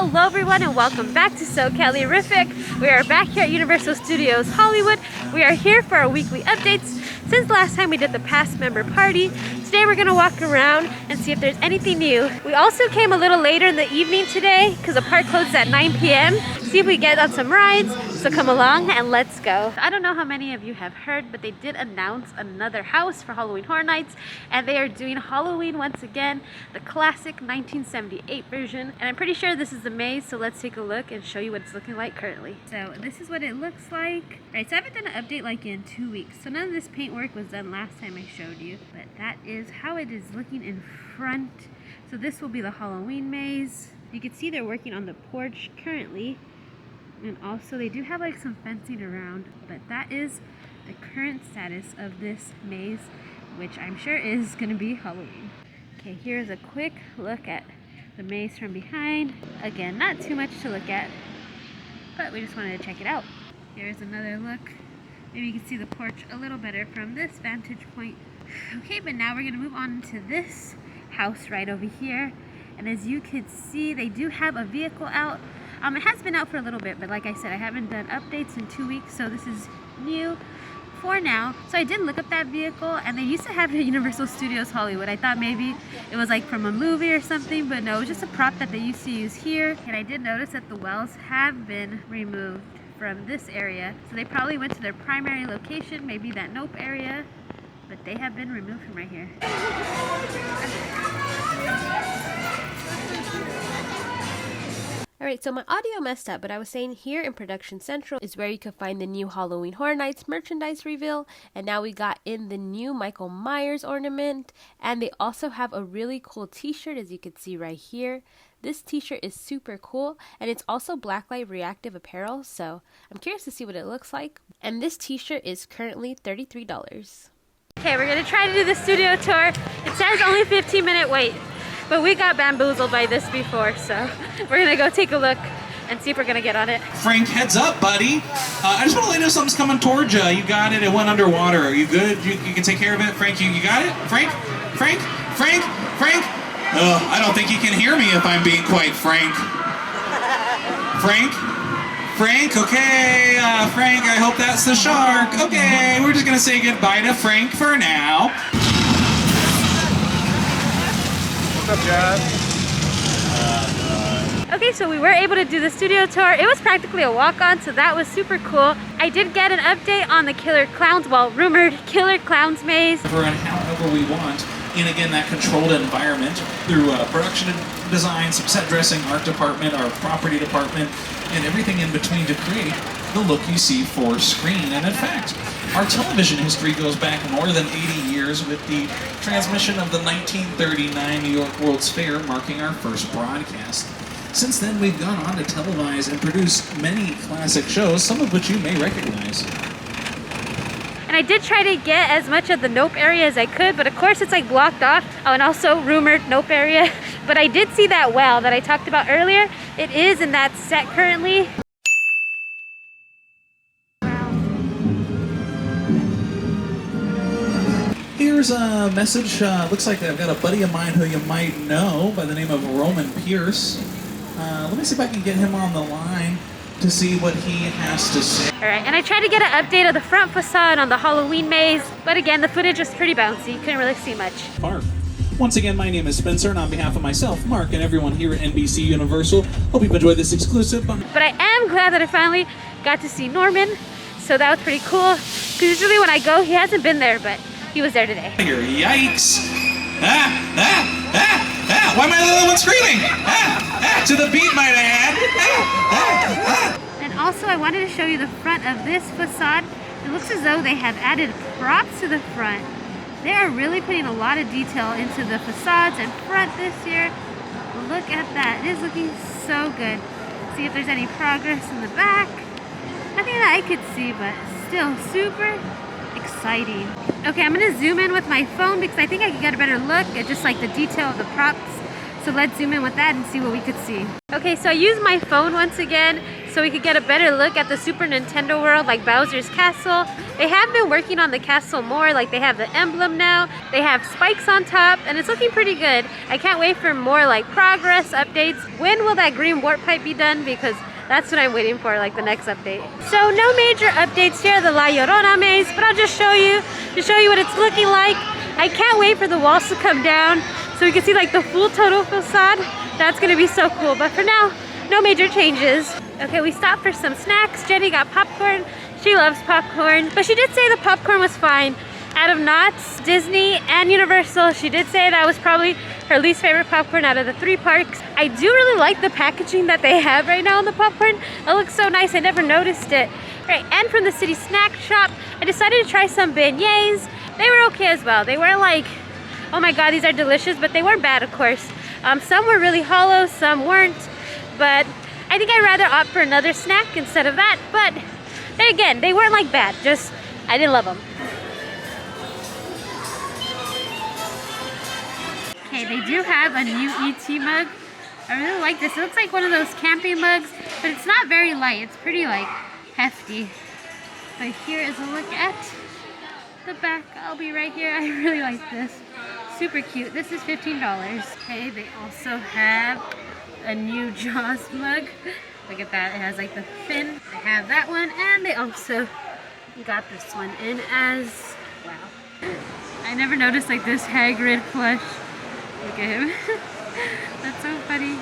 Hello everyone and welcome back to SoCaliRific. We are back here at Universal Studios Hollywood. We are here for our weekly updates. Since last time we did the past member party, today we're going to walk around and see if there's anything new. We also came a little later in the evening today because the park closes at 9 p.m. See if we get on some rides, so come along and let's go. I don't know how many of you have heard, but they did announce another house for Halloween Horror Nights, and they are doing Halloween once again, the classic 1978 version. And I'm pretty sure this is the maze, so let's take a look and show you what it's looking like currently. So this is what it looks like. Alright, so I haven't done an update like in 2 weeks, so none of this paint work was done last time I showed you, but that is how it is looking in front. So this will be the Halloween maze. You can see they're working on the porch currently, and also they do have like some fencing around, but that is the current status of this maze, which I'm sure is going to be Halloween. Okay, here's a quick look at the maze from behind. Again, not too much to look at, but we just wanted to check it out. Here's another look. Maybe you can see the porch a little better from this vantage point. Okay, but now we're going to move on to this house right over here. And as you can see, they do have a vehicle out. It has been out for a little bit, but like I said, I haven't done updates in 2 weeks, so this is new for now. So I did look up that vehicle, and they used to have it at Universal Studios Hollywood. I thought maybe it was like from a movie or something, but no, it was just a prop that they used to use here. And I did notice that the wells have been removed from this area, so they probably went to their primary location, maybe that Nope area, but they have been removed from right here. Alright, so my audio messed up, but I was saying here in Production Central is where you can find the new Halloween Horror Nights merchandise reveal, and now we got in the new Michael Myers ornament, and they also have a really cool t-shirt, as you can see right here. This t-shirt is super cool, and it's also blacklight reactive apparel, so I'm curious to see what it looks like. And this t-shirt is currently $33. Okay, we're going to try to do the studio tour. It says only 15-minute wait. But we got bamboozled by this before, so we're gonna go take a look and see if we're gonna get on it. Frank, heads up, buddy. I just want to let you know something's coming towards you. You got it. It went underwater. Are you good? You can take care of it? Frank, you got it? Frank? Frank? Frank? Frank? I don't think you can hear me if I'm being quite frank. Frank? Frank? Okay. Frank, I hope that's the shark. Okay, we're just gonna say goodbye to Frank for now. What's up, John? Okay, so we were able to do the studio tour. It was practically a walk-on, so that was super cool. I did get an update on the Killer Clowns, well, rumored Killer Clowns maze. And however we want, in again that controlled environment through production and design, some set dressing, art department, our property department, and everything in between to create the look you see for screen. And in fact, our television history goes back more than 80 years with the transmission of the 1939 New York World's Fair marking our first broadcast. Since then, we've gone on to televise and produce many classic shows, some of which you may recognize. And I did try to get as much of the Nope area as I could, but of course it's like blocked off. Oh, and also rumored Nope area. But I did see that well that I talked about earlier. It is in that set currently. Here's a message. Looks like I've got a buddy of mine who you might know by the name of Roman Pierce. Let me see if I can get him on the line to see what he has to say. Alright, and I tried to get an update of the front facade on the Halloween maze, but again, the footage was pretty bouncy. Couldn't really see much. Park. Once again, my name is Spencer, and on behalf of myself, Mark, and everyone here at NBC Universal, hope you've enjoyed this exclusive. But I am glad that I finally got to see Norman, so that was pretty cool. Because usually when I go, he hasn't been there, but he was there today. Here, yikes! Why am I the only one screaming? To the beat, might I add. And also, I wanted to show you the front of this facade. It looks as though they have added props to the front. They are really putting a lot of detail into the facades and front this year. Look at that. It is looking so good. See if there's any progress in the back. Nothing that I could see, but still super exciting. Okay, I'm gonna zoom in with my phone because I think I can get a better look at just like the detail of the props. So let's zoom in with that and see what we could see. Okay, so I used my phone once again. so we could get a better look at the Super Nintendo world, like Bowser's Castle. They have been working on the castle more, like they have the emblem now, they have spikes on top, and it's looking pretty good. I can't wait for more like progress updates. When will that green warp pipe be done? Because that's what I'm waiting for, like the next update. So no major updates here, the La Llorona maze, but I'll just show you what it's looking like. I can't wait for the walls to come down so we can see like the full total facade. That's gonna be so cool, but for now, no major changes. Okay, we stopped for some snacks. Jenny got popcorn. She loves popcorn, but she did say the popcorn was fine. Out of Knott's, Disney, and Universal, she did say that was probably her least favorite popcorn out of the 3 parks. I do really like the packaging that they have right now on the popcorn. It looks so nice, I never noticed it. Right, and from the city snack shop, I decided to try some beignets. They were okay as well. They weren't like, oh my god, these are delicious, but they weren't bad, of course. Some were really hollow, some weren't, but I think I'd rather opt for another snack instead of that. But then again, they weren't like bad, just I didn't love them. Okay, they do have a new ET mug. I really like this. It looks like one of those camping mugs, but it's not very light. It's pretty like hefty. But here is a look at the back. I'll be right here. I really like this. Super cute. This is $15. Okay, they also have a new Jaws mug. Look at that. It has like the fin. They have that one, and they also got this one in as wow. I never noticed like this Hagrid plush. Look at him. That's so funny.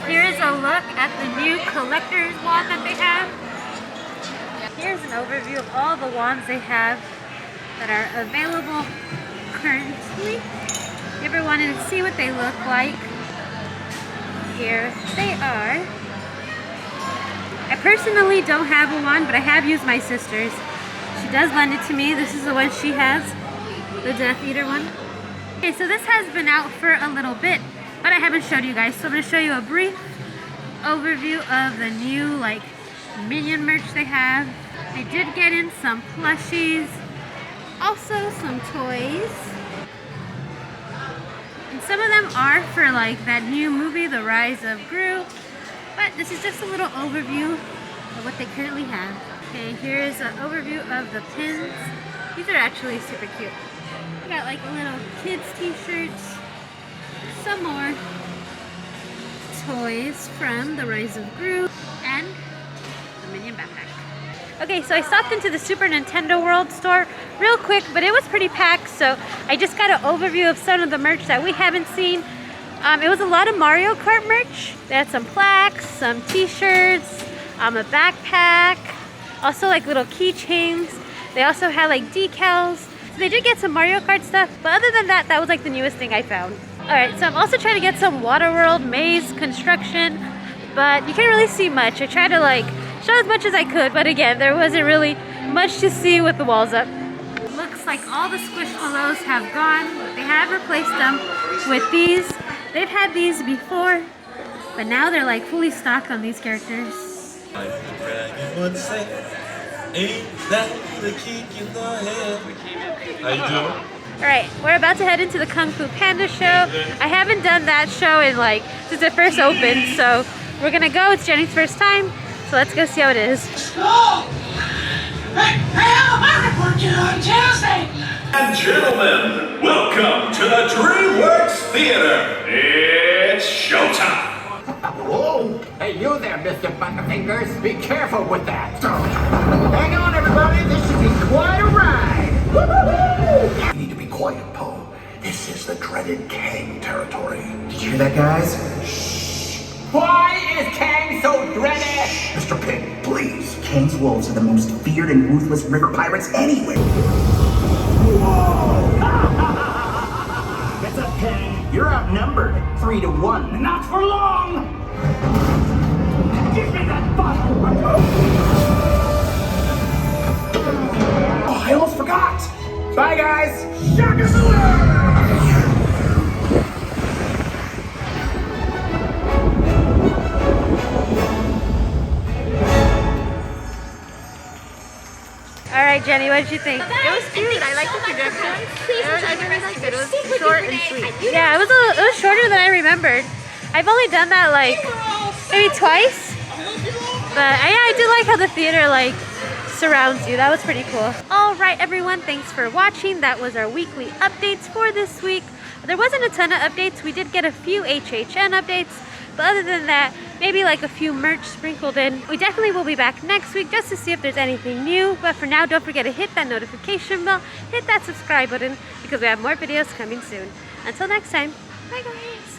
Here is a look at the new collector's wand that they have. Here's an overview of all the wands they have that are available currently. If you ever wanted to see what they look like, here they are. I personally don't have a wand, but I have used my sister's. She does lend it to me. This is the one she has, the Death Eater one. Okay, so this has been out for a little bit, but I haven't showed you guys, so I'm going to show you a brief overview of the new like Minion merch they have. They did get in some plushies, also some toys, and some of them are for like that new movie, The Rise of Gru, but this is just a little overview of what they currently have. Okay, here's an overview of the pins. These are actually super cute. We got like little kids t-shirts, some more toys from The Rise of Gru, and the Minion backpack. Okay, so I stopped into the Super Nintendo World store real quick, but it was pretty packed, so I just got an overview of some of the merch that we haven't seen. It was a lot of Mario Kart merch. They had some plaques, some t-shirts, a backpack, also like little keychains. They also had like decals. They did get some Mario Kart stuff, but other than that, that was like the newest thing I found. Alright, so I'm also trying to get some Waterworld maze construction, but you can't really see much. I tried to like show as much as I could, but again, there wasn't really much to see with the walls up. Looks like all the Squishmallows have gone. They have replaced them with these. They've had these before, but now they're like fully stocked on these characters. Ain't that the kick in the head? How you doing? Alright, we're about to head into the Kung Fu Panda show. I haven't done that show in like since it first opened, so we're gonna go. It's Jenny's first time, so let's go see how it is. Oh! Hey, I report you on Tuesday! And gentlemen, welcome to the DreamWorks Theater. It's showtime. Whoa! Hey, you there, Mr. Butterfingers. Be careful with that. Hang on, everybody. This should be quite a ride. Woo-hoo-hoo! You need to be quiet, Poe. This is the dreaded Kang territory. Did you hear that, guys? Shh. Why is Kang so dreaded? Mr. Pig, please. Kang's wolves are the most feared and ruthless river pirates anywhere. Whoa! What's up, Kang? You're outnumbered 3-1. Not for long! Give me that bottle! Oh, I almost forgot! Bye, guys! Shaka-zoola! Alright, Jenny, what did you think? It was cute. I like the projection. I really liked it. It was short and sweet. Yeah, it was shorter than I remembered. I've only done that like maybe twice. But I do like how the theater like surrounds you. That was pretty cool. All right, everyone, thanks for watching. That was our weekly updates for this week. There wasn't a ton of updates. We did get a few HHN updates, but other than that, maybe like a few merch sprinkled in. We definitely will be back next week just to see if there's anything new. But for now, don't forget to hit that notification bell, hit that subscribe button, because we have more videos coming soon. Until next time, bye guys.